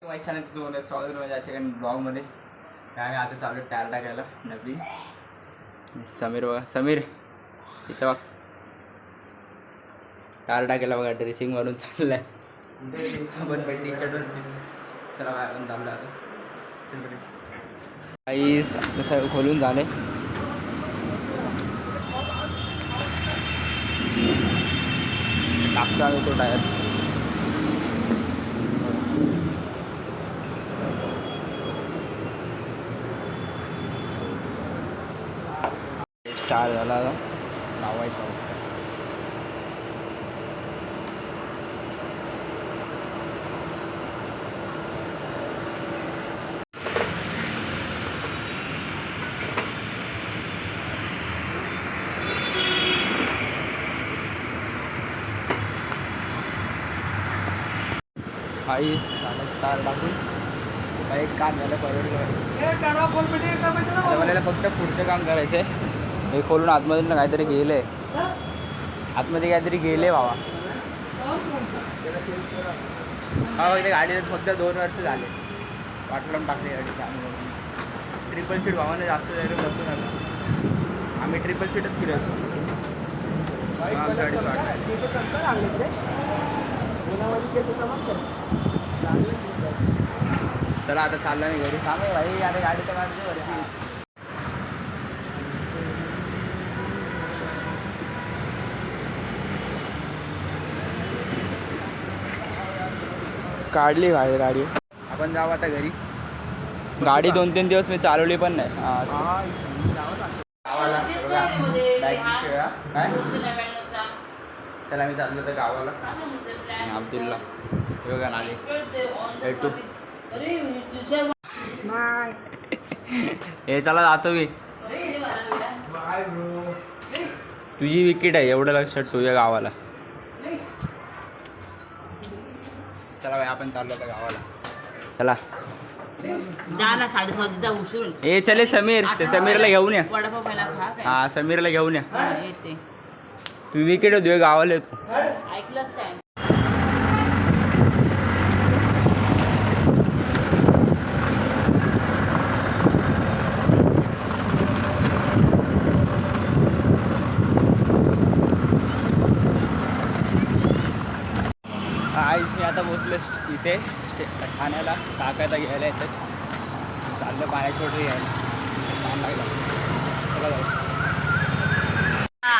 माझ्या चॅनल तुम्हाला स्वागत आहे माझ्या आजच्या ब्लॉगमध्ये. आम्ही आता चालू टायर टाकायला नवी. समीर बघा, समीर इथं बघ टायर टाकायला बघा, ड्रेसिंग मारून चाललाय. आपण पण टी शर्ट चला आपण थांबला आता आईस सगळं खोलून झाले. टाकतो आम्ही तो टायर. स्टार झाला लावायचा. आई तार टाकून एक काम झालं परवडलं. फक्त पुढचं काम करायचं आहे. हे खोलून आतमध्ये काहीतरी गेलंय, आतमध्ये काहीतरी गेले बाबा. हा बघ, गाडीला फक्त 2 वर्ष झाले. वाटलं टाकली गाडी चांगली. ट्रिपल सीट भावाने जास्त जायला बसून आला. आम्ही ट्रिपल सीटच फिरायचो. चला आता चालला मी घरी. सांग भाई, आता गाडी तर काढते वरती. काढली गाडी. आपण जाऊ आता घरी. गाडी 2-3 दिवस मी चालवली पण नाही. गावाला काय चला मी चाललो तर गावाला. अब्दुल्ला बघा नाली भेटू. हे चला जातो मी. तुझी विकेट आहे एवढं लक्षात तुझ्या गावाला. चला भाई, आपण चाललो आता गावाला. चला जा ना, 7:30 उशीर. ए चले समीर, ते समीरला घेऊन या. वडापाव खायला खा काय. हा समीरला घेऊन या. येते तू विकेट होती गावाला येतो. ऐकलंच काय. आई मी आता पोचलो इथे ठाण्याला. टाकायचा घ्यायला येतात. चाललं पाण्याची छोटी घ्यायला. टाइम लागला. चला जाऊ.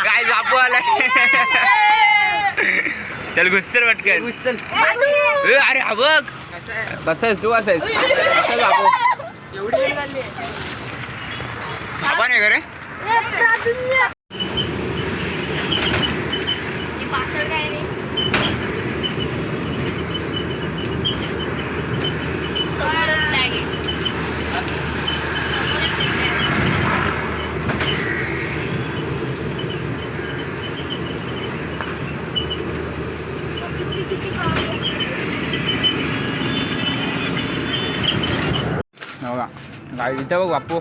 काय जापू आलाय. चल घुसल पटकन. अरे हा बघ कसं तू असायस कसं जापू. आपण आहे घरे. बघा गाडी इथं बघ बापू.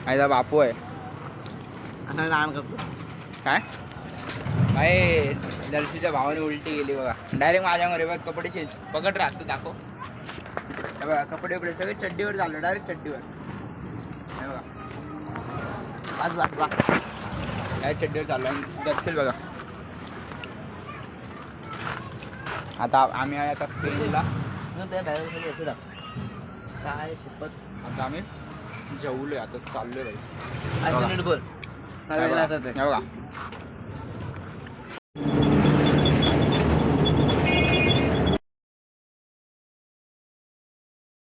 आयदा बापू आहे काय भाई. जर्सीच्या भावाने उलटी गेली बघा डायरेक्ट माझ्यामध्ये. बघ कपडे चेंज बघत राहतो दाखव. बघा कपडे वपडे सगळे चड्डीवर चाललं. डायरेक्ट चड्डीवर हे बघा. डायरेक्ट चड्डीवर चाललो. दर्शील बघा. आता आम्ही आहे आता पेनला. काय खूपच. आता आम्ही जेवलोय. आता चाललोय बाई. बोल बघा.